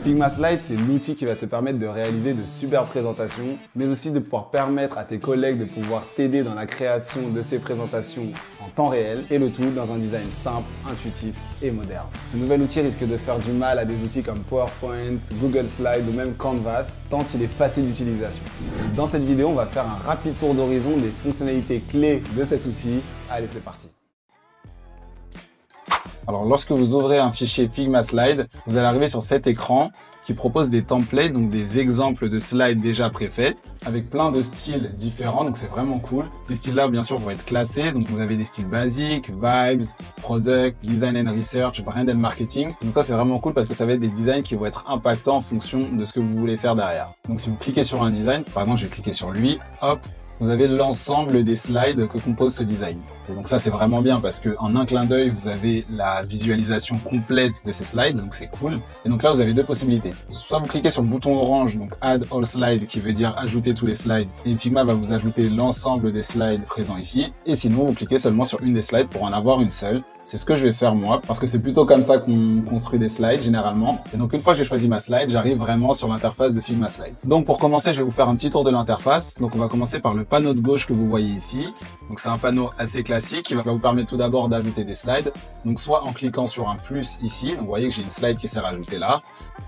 Figma Slide, c'est l'outil qui va te permettre de réaliser de superbes présentations, mais aussi de pouvoir permettre à tes collègues de pouvoir t'aider dans la création de ces présentations en temps réel, et le tout dans un design simple, intuitif et moderne. Ce nouvel outil risque de faire du mal à des outils comme PowerPoint, Google Slide ou même Canvas, tant il est facile d'utilisation. Dans cette vidéo, on va faire un rapide tour d'horizon des fonctionnalités clés de cet outil. Allez, c'est parti! Alors, lorsque vous ouvrez un fichier Figma Slide, vous allez arriver sur cet écran qui propose des templates, donc des exemples de slides déjà préfaites, avec plein de styles différents, donc c'est vraiment cool. Ces styles-là, bien sûr, vont être classés, donc vous avez des styles basiques, vibes, product, design and research, brand and marketing. Donc ça, c'est vraiment cool parce que ça va être des designs qui vont être impactants en fonction de ce que vous voulez faire derrière. Donc si vous cliquez sur un design, par exemple, je vais cliquer sur lui, hop, vous avez l'ensemble des slides que compose ce design. Et donc ça, c'est vraiment bien parce que en un clin d'œil, vous avez la visualisation complète de ces slides, donc c'est cool. Et donc là, vous avez deux possibilités. Soit vous cliquez sur le bouton orange, donc Add All Slides, qui veut dire ajouter tous les slides. Et Figma va vous ajouter l'ensemble des slides présents ici. Et sinon, vous cliquez seulement sur une des slides pour en avoir une seule. C'est ce que je vais faire moi, parce que c'est plutôt comme ça qu'on construit des slides généralement. Et donc une fois que j'ai choisi ma slide, j'arrive vraiment sur l'interface de Figma Slide. Donc pour commencer, je vais vous faire un petit tour de l'interface. Donc on va commencer par le panneau de gauche que vous voyez ici. Donc c'est un panneau assez classique qui va vous permettre tout d'abord d'ajouter des slides. Donc soit en cliquant sur un plus ici, donc vous voyez que j'ai une slide qui s'est rajoutée là,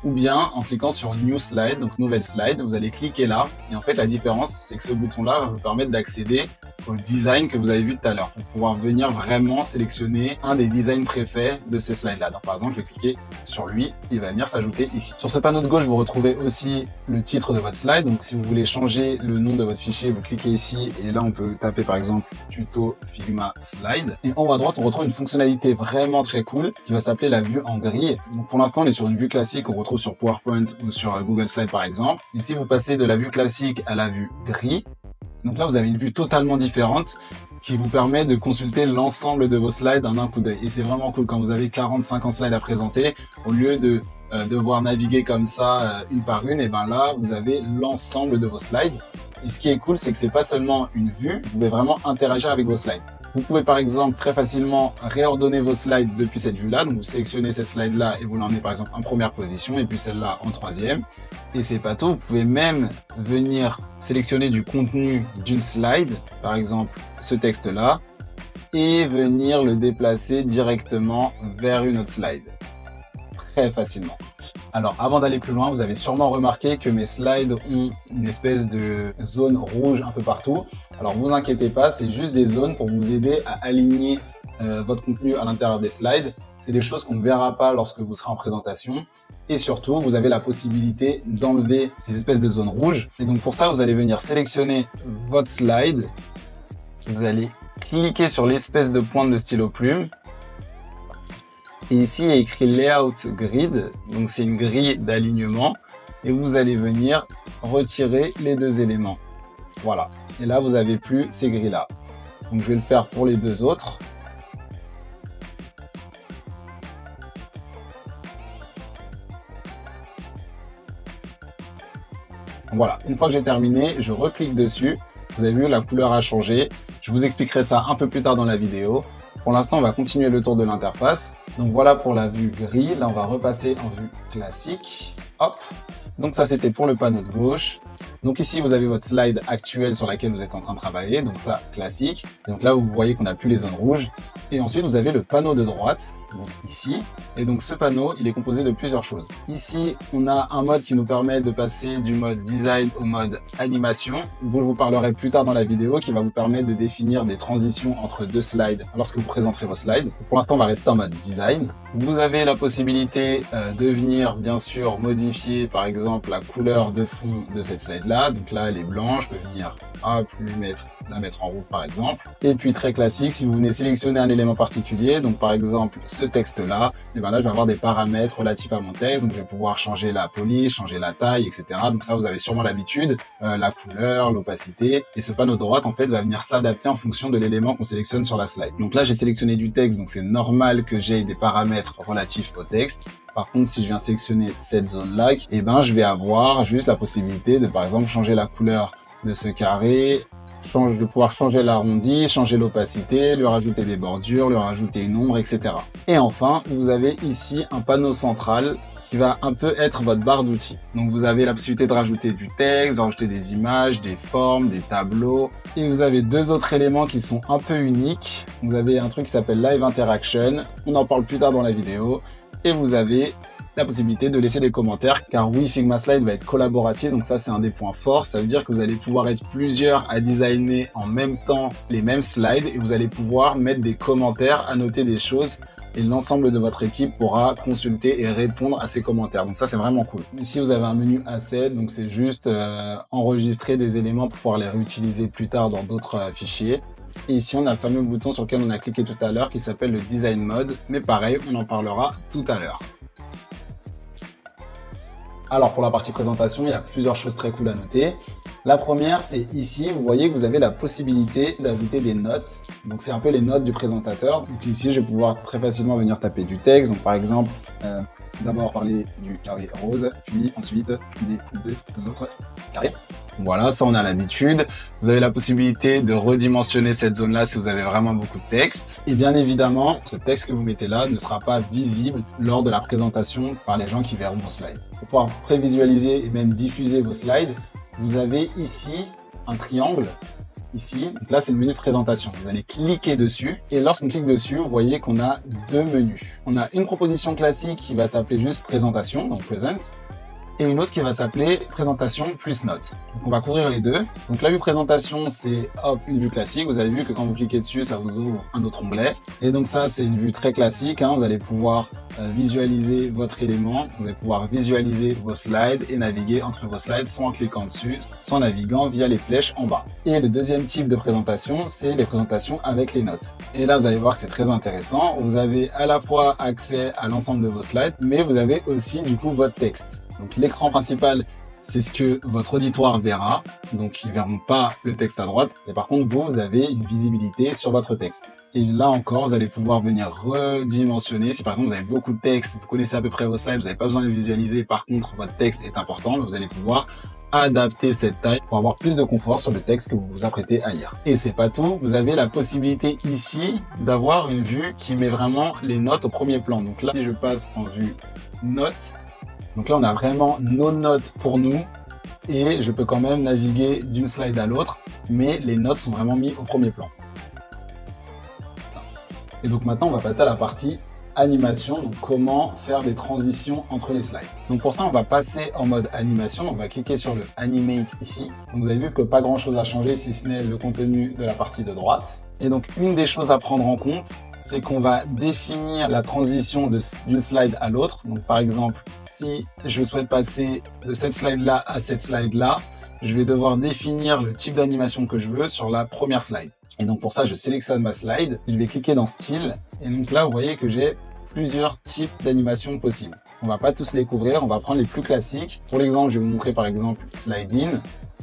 ou bien en cliquant sur New Slide, donc nouvelle slide, vous allez cliquer là. Et en fait la différence, c'est que ce bouton-là va vous permettre d'accéder au design que vous avez vu tout à l'heure, pour pouvoir venir vraiment sélectionner un des designs préfets de ces slides-là. Donc par exemple, je vais cliquer sur lui, il va venir s'ajouter ici. Sur ce panneau de gauche, vous retrouvez aussi le titre de votre slide. Donc si vous voulez changer le nom de votre fichier, vous cliquez ici et là on peut taper par exemple tuto Figma Slide. Et en haut à droite, on retrouve une fonctionnalité vraiment très cool qui va s'appeler la vue en grille. Donc pour l'instant, on est sur une vue classique qu'on retrouve sur PowerPoint ou sur Google Slide par exemple. Et si vous passez de la vue classique à la vue grille, donc là, vous avez une vue totalement différente qui vous permet de consulter l'ensemble de vos slides en un coup d'œil. Et c'est vraiment cool quand vous avez 40-50 slides à présenter, au lieu de devoir naviguer comme ça une par une, et ben là, vous avez l'ensemble de vos slides. Et ce qui est cool, c'est que c'est pas seulement une vue, vous pouvez vraiment interagir avec vos slides. Vous pouvez par exemple très facilement réordonner vos slides depuis cette vue-là. Donc vous sélectionnez cette slide-là et vous l'emmenez par exemple en première position et puis celle-là en troisième. Et c'est pas tout, vous pouvez même venir sélectionner du contenu d'une slide, par exemple ce texte-là, et venir le déplacer directement vers une autre slide. Très facilement. Alors, avant d'aller plus loin, vous avez sûrement remarqué que mes slides ont une espèce de zone rouge un peu partout. Alors, vous inquiétez pas, c'est juste des zones pour vous aider à aligner votre contenu à l'intérieur des slides. C'est des choses qu'on ne verra pas lorsque vous serez en présentation. Et surtout, vous avez la possibilité d'enlever ces espèces de zones rouges. Et donc, pour ça, vous allez venir sélectionner votre slide. Vous allez cliquer sur l'espèce de pointe de stylo plume. Et ici, il y a écrit Layout Grid, donc c'est une grille d'alignement. Et vous allez venir retirer les deux éléments. Voilà. Et là, vous n'avez plus ces grilles-là. Donc, je vais le faire pour les deux autres. Voilà. Une fois que j'ai terminé, je reclique dessus. Vous avez vu, la couleur a changé. Je vous expliquerai ça un peu plus tard dans la vidéo. Pour l'instant, on va continuer le tour de l'interface. Donc voilà pour la vue gris. Là, on va repasser en vue classique. Hop. Donc ça, c'était pour le panneau de gauche. Donc ici, vous avez votre slide actuelle sur laquelle vous êtes en train de travailler. Donc ça, classique. Et donc là, vous voyez qu'on n'a plus les zones rouges. Et ensuite, vous avez le panneau de droite, donc ici. Et donc ce panneau, il est composé de plusieurs choses. Ici, on a un mode qui nous permet de passer du mode design au mode animation, dont je vous parlerai plus tard dans la vidéo, qui va vous permettre de définir des transitions entre deux slides lorsque vous présenterez vos slides. Pour l'instant, on va rester en mode design. Vous avez la possibilité de venir, bien sûr, modifier, par exemple, la couleur de fond de cette slide-là. Donc là, elle est blanche, je peux venir la mettre en rouge, par exemple. Et puis, très classique, si vous venez sélectionner un élément particulier, donc par exemple, ce texte-là, et ben là, je vais avoir des paramètres relatifs à mon texte. Donc, je vais pouvoir changer la police, changer la taille, etc. Donc ça, vous avez sûrement l'habitude, la couleur, l'opacité. Et ce panneau de droite, en fait, va venir s'adapter en fonction de l'élément qu'on sélectionne sur la slide. Donc là, j'ai sélectionné du texte, donc c'est normal que j'ai des paramètres relatifs au texte. Par contre, si je viens sélectionner cette zone-là, eh ben, je vais avoir juste la possibilité de, par exemple, changer la couleur de ce carré, de pouvoir changer l'arrondi, changer l'opacité, lui rajouter des bordures, lui rajouter une ombre, etc. Et enfin, vous avez ici un panneau central qui va un peu être votre barre d'outils. Donc vous avez la possibilité de rajouter du texte, de rajouter des images, des formes, des tableaux. Et vous avez deux autres éléments qui sont un peu uniques. Vous avez un truc qui s'appelle Live Interaction. On en parle plus tard dans la vidéo. Et vous avez la possibilité de laisser des commentaires, car oui, Figma Slide va être collaboratif, donc ça c'est un des points forts. Ça veut dire que vous allez pouvoir être plusieurs à designer en même temps les mêmes slides et vous allez pouvoir mettre des commentaires, annoter des choses et l'ensemble de votre équipe pourra consulter et répondre à ces commentaires. Donc ça c'est vraiment cool. Ici vous avez un menu Asset, donc c'est juste enregistrer des éléments pour pouvoir les réutiliser plus tard dans d'autres fichiers. Et ici, on a le fameux bouton sur lequel on a cliqué tout à l'heure qui s'appelle le Design Mode. Mais pareil, on en parlera tout à l'heure. Alors, pour la partie présentation, il y a plusieurs choses très cool à noter. La première, c'est ici, vous voyez que vous avez la possibilité d'ajouter des notes. Donc, c'est un peu les notes du présentateur. Donc ici, je vais pouvoir très facilement venir taper du texte. Donc, par exemple, d'abord parler du carré rose, puis ensuite des deux autres carrés. Voilà, ça on a l'habitude. Vous avez la possibilité de redimensionner cette zone-là si vous avez vraiment beaucoup de texte. Et bien évidemment, ce texte que vous mettez là ne sera pas visible lors de la présentation par les gens qui verront vos slides. Pour pouvoir prévisualiser et même diffuser vos slides, vous avez ici un triangle. Ici, donc là c'est le menu présentation. Vous allez cliquer dessus et lorsqu'on clique dessus, vous voyez qu'on a deux menus. On a une proposition classique qui va s'appeler juste présentation, donc present, et une autre qui va s'appeler présentation plus notes. Donc on va couvrir les deux. Donc la vue présentation, c'est hop, une vue classique. Vous avez vu que quand vous cliquez dessus, ça vous ouvre un autre onglet. Et donc ça, c'est une vue très classique. Vous allez pouvoir visualiser votre élément. Vous allez pouvoir visualiser vos slides et naviguer entre vos slides, soit en cliquant dessus, soit en naviguant via les flèches en bas. Et le deuxième type de présentation, c'est les présentations avec les notes. Et là, vous allez voir que c'est très intéressant. Vous avez à la fois accès à l'ensemble de vos slides, mais vous avez aussi du coup votre texte. Donc l'écran principal, c'est ce que votre auditoire verra. Donc ils ne verront pas le texte à droite. Et par contre, vous avez une visibilité sur votre texte. Et là encore, vous allez pouvoir venir redimensionner. Si par exemple vous avez beaucoup de texte, vous connaissez à peu près vos slides, vous n'avez pas besoin de les visualiser. Par contre, votre texte est important. Vous allez pouvoir adapter cette taille pour avoir plus de confort sur le texte que vous vous apprêtez à lire. Et c'est pas tout, vous avez la possibilité ici d'avoir une vue qui met vraiment les notes au premier plan. Donc là, si je passe en vue notes, donc là, on a vraiment nos notes pour nous et je peux quand même naviguer d'une slide à l'autre, mais les notes sont vraiment mises au premier plan. Et donc maintenant, on va passer à la partie animation, donc comment faire des transitions entre les slides. Donc pour ça, on va passer en mode animation, on va cliquer sur le Animate ici. Donc vous avez vu que pas grand chose a changé si ce n'est le contenu de la partie de droite. Et donc une des choses à prendre en compte, c'est qu'on va définir la transition d'une slide à l'autre. Donc par exemple, si je souhaite passer de cette slide-là à cette slide-là, je vais devoir définir le type d'animation que je veux sur la première slide. Et donc pour ça, je sélectionne ma slide, je vais cliquer dans Style, et donc là, vous voyez que j'ai plusieurs types d'animations possibles. On va pas tous les couvrir, on va prendre les plus classiques. Pour l'exemple, je vais vous montrer par exemple Slide In.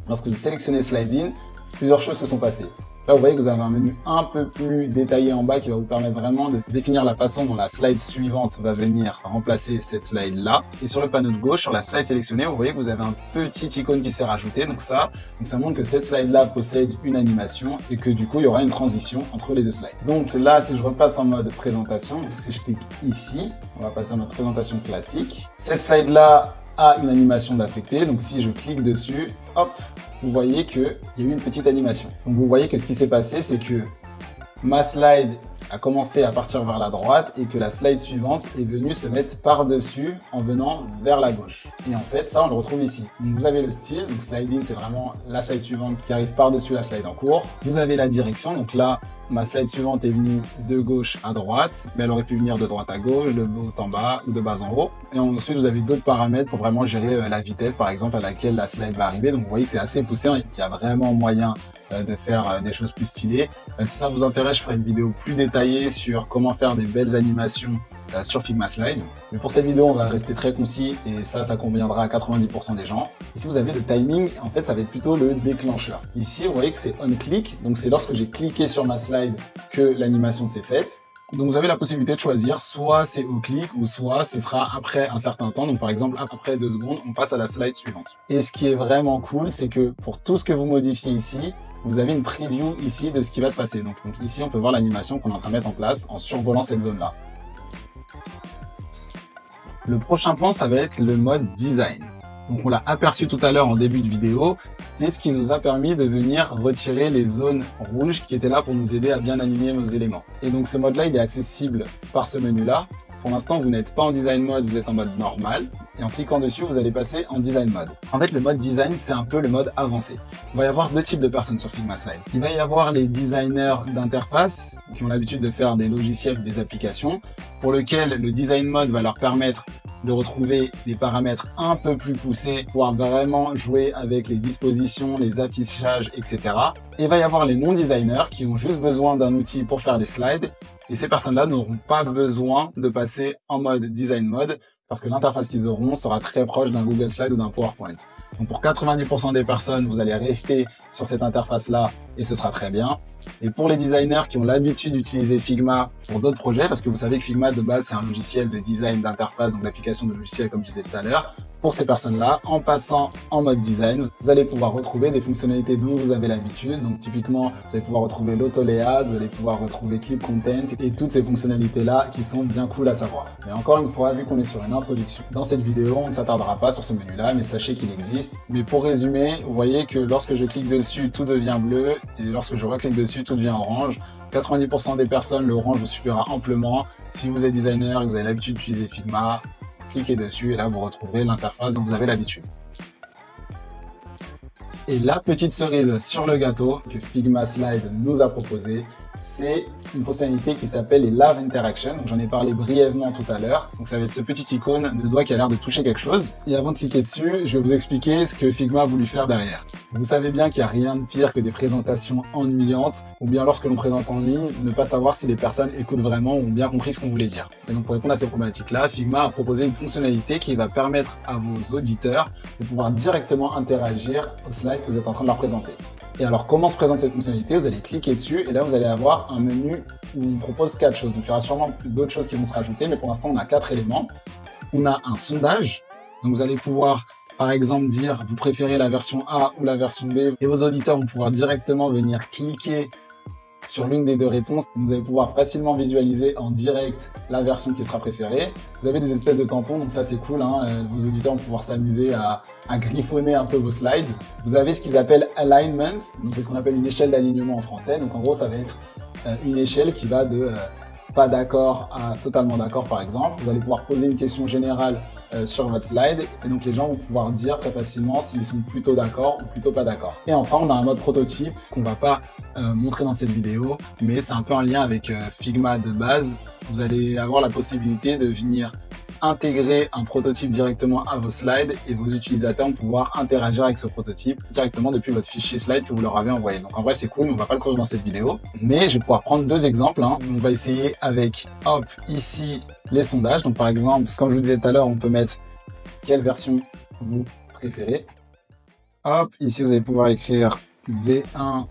Lorsque vous sélectionnez Slide In, plusieurs choses se sont passées. Là, vous voyez que vous avez un menu un peu plus détaillé en bas qui va vous permettre vraiment de définir la façon dont la slide suivante va venir remplacer cette slide-là. Et sur le panneau de gauche, sur la slide sélectionnée, vous voyez que vous avez un petit icône qui s'est rajouté. Donc ça montre que cette slide-là possède une animation et que du coup, il y aura une transition entre les deux slides. Donc là, si je repasse en mode présentation, puisque je clique ici, on va passer en mode présentation classique. Cette slide-là a une animation d'affecté. Donc si je clique dessus, hop, vous voyez qu'il y a eu une petite animation. Donc vous voyez que ce qui s'est passé, c'est que ma slide a commencé à partir vers la droite et que la slide suivante est venue se mettre par-dessus en venant vers la gauche. Et en fait, ça, on le retrouve ici. Donc vous avez le style, donc slide in, c'est vraiment la slide suivante qui arrive par-dessus la slide en cours. Vous avez la direction, donc là, ma slide suivante est venue de gauche à droite, mais elle aurait pu venir de droite à gauche, de haut en bas ou de bas en haut. Et ensuite, vous avez d'autres paramètres pour vraiment gérer la vitesse, par exemple, à laquelle la slide va arriver. Donc vous voyez que c'est assez poussé, il y a vraiment moyen de faire des choses plus stylées. Si ça vous intéresse, je ferai une vidéo plus détaillée sur comment faire des belles animations sur Figma Slide. Mais pour cette vidéo, on va rester très concis et ça conviendra à 90% des gens. Ici, vous avez le timing. En fait, ça va être plutôt le déclencheur. Ici, vous voyez que c'est on click. Donc, c'est lorsque j'ai cliqué sur ma slide que l'animation s'est faite. Donc, vous avez la possibilité de choisir soit c'est au clic ou soit ce sera après un certain temps. Donc, par exemple, après 2 secondes, on passe à la slide suivante. Et ce qui est vraiment cool, c'est que pour tout ce que vous modifiez ici, vous avez une preview ici de ce qui va se passer. Donc ici, on peut voir l'animation qu'on est en train de mettre en place en survolant cette zone-là. Le prochain point, ça va être le mode design. Donc on l'a aperçu tout à l'heure en début de vidéo, c'est ce qui nous a permis de venir retirer les zones rouges qui étaient là pour nous aider à bien aligner nos éléments. Et donc ce mode-là, il est accessible par ce menu-là. Pour l'instant, vous n'êtes pas en design mode, vous êtes en mode normal. Et en cliquant dessus, vous allez passer en design mode. En fait, le mode design, c'est un peu le mode avancé. Il va y avoir deux types de personnes sur Figma Slide. Il va y avoir les designers d'interface qui ont l'habitude de faire des logiciels, des applications, pour lesquels le design mode va leur permettre de retrouver des paramètres un peu plus poussés, pouvoir vraiment jouer avec les dispositions, les affichages, etc. Et il va y avoir les non-designers qui ont juste besoin d'un outil pour faire des slides. Et ces personnes-là n'auront pas besoin de passer en mode design mode parce que l'interface qu'ils auront sera très proche d'un Google Slide ou d'un PowerPoint. Donc pour 90% des personnes, vous allez rester sur cette interface-là et ce sera très bien. Et pour les designers qui ont l'habitude d'utiliser Figma pour d'autres projets, parce que vous savez que Figma de base c'est un logiciel de design d'interface, donc d'application de logiciel comme je disais tout à l'heure, pour ces personnes-là, en passant en mode design, vous allez pouvoir retrouver des fonctionnalités dont vous avez l'habitude. Donc typiquement, vous allez pouvoir retrouver l'auto-layout, vous allez pouvoir retrouver clip content et toutes ces fonctionnalités-là qui sont bien cool à savoir. Mais encore une fois, vu qu'on est sur une introduction, dans cette vidéo, on ne s'attardera pas sur ce menu-là, mais sachez qu'il existe. Mais pour résumer, vous voyez que lorsque je clique dessus, tout devient bleu et lorsque je reclique dessus, tout devient orange. 90% des personnes, l'orange vous suffira amplement. Si vous êtes designer et que vous avez l'habitude d'utiliser Figma, cliquez dessus et là vous retrouverez l'interface dont vous avez l'habitude. Et la petite cerise sur le gâteau que Figma Slide nous a proposé, c'est une fonctionnalité qui s'appelle les Live Interaction. J'en ai parlé brièvement tout à l'heure. Donc ça va être ce petit icône de doigt qui a l'air de toucher quelque chose. Et avant de cliquer dessus, je vais vous expliquer ce que Figma a voulu faire derrière. Vous savez bien qu'il n'y a rien de pire que des présentations ennuyantes, ou bien lorsque l'on présente en ligne, ne pas savoir si les personnes écoutent vraiment ou ont bien compris ce qu'on voulait dire. Et donc pour répondre à ces problématiques-là, Figma a proposé une fonctionnalité qui va permettre à vos auditeurs de pouvoir directement interagir au slide que vous êtes en train de leur présenter. Et alors, comment se présente cette fonctionnalité? Vous allez cliquer dessus et là, vous allez avoir un menu où on propose 4 choses. Donc, il y aura sûrement d'autres choses qui vont se rajouter, mais pour l'instant, on a 4 éléments. On a un sondage. Donc, vous allez pouvoir, par exemple, dire vous préférez la version A ou la version B. Et vos auditeurs vont pouvoir directement venir cliquer sur l'une des deux réponses. Vous allez pouvoir facilement visualiser en direct la version qui sera préférée. Vous avez des espèces de tampons, donc ça c'est cool, hein. Vos auditeurs vont pouvoir s'amuser à griffonner un peu vos slides. Vous avez ce qu'ils appellent alignment, donc c'est ce qu'on appelle une échelle d'alignement en français. Donc en gros ça va être une échelle qui va de pas d'accord à totalement d'accord par exemple. Vous allez pouvoir poser une question générale sur votre slide et donc les gens vont pouvoir dire très facilement s'ils sont plutôt d'accord ou plutôt pas d'accord. Et enfin on a un mode prototype qu'on va pas montrer dans cette vidéo, mais c'est un peu en lien avec Figma de base. Vous allez avoir la possibilité de venir intégrer un prototype directement à vos slides et vos utilisateurs vont pouvoir interagir avec ce prototype directement depuis votre fichier slide que vous leur avez envoyé. Donc en vrai c'est cool, mais on va pas le couvrir dans cette vidéo, mais je vais pouvoir prendre deux exemples. On va essayer avec hop ici les sondages. Donc par exemple, comme je vous disais tout à l'heure, on peut mettre quelle version vous préférez. Hop, ici vous allez pouvoir écrire V1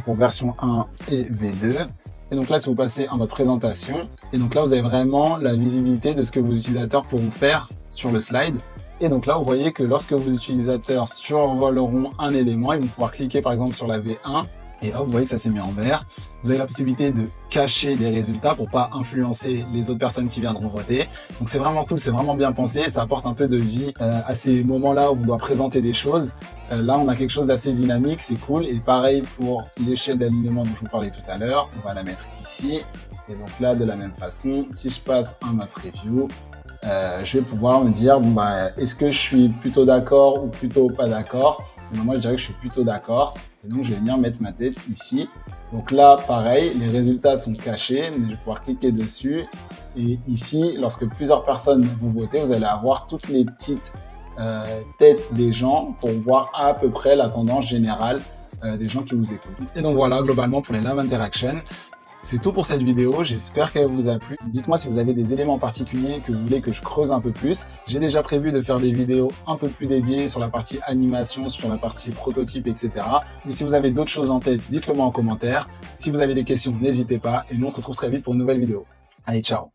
pour version 1 et V2. Et donc là, si vous passez en mode présentation, et donc là, vous avez vraiment la visibilité de ce que vos utilisateurs pourront faire sur le slide. Et donc là, vous voyez que lorsque vos utilisateurs survoleront un élément, ils vont pouvoir cliquer par exemple sur la V1, et hop, vous voyez que ça s'est mis en vert. Vous avez la possibilité de cacher des résultats pour pas influencer les autres personnes qui viendront voter. Donc c'est vraiment cool, c'est vraiment bien pensé. Ça apporte un peu de vie à ces moments-là où on doit présenter des choses. Là, on a quelque chose d'assez dynamique, c'est cool. Et pareil pour l'échelle d'alignement dont je vous parlais tout à l'heure. On va la mettre ici. Et donc là, de la même façon, si je passe en mode preview, je vais pouvoir me dire, bon, bah, est-ce que je suis plutôt d'accord ou plutôt pas d'accord? Moi, je dirais que je suis plutôt d'accord. Et donc, je vais venir mettre ma tête ici. Donc là, pareil, les résultats sont cachés, mais je vais pouvoir cliquer dessus. Et ici, lorsque plusieurs personnes vont voter, vous allez avoir toutes les petites têtes des gens pour voir à peu près la tendance générale des gens qui vous écoutent. Et donc voilà, globalement, pour les Live Interaction. C'est tout pour cette vidéo, j'espère qu'elle vous a plu. Dites-moi si vous avez des éléments particuliers que vous voulez que je creuse un peu plus. J'ai déjà prévu de faire des vidéos un peu plus dédiées sur la partie animation, sur la partie prototype, etc. Mais si vous avez d'autres choses en tête, dites-le moi en commentaire. Si vous avez des questions, n'hésitez pas. Et nous, on se retrouve très vite pour une nouvelle vidéo. Allez, ciao!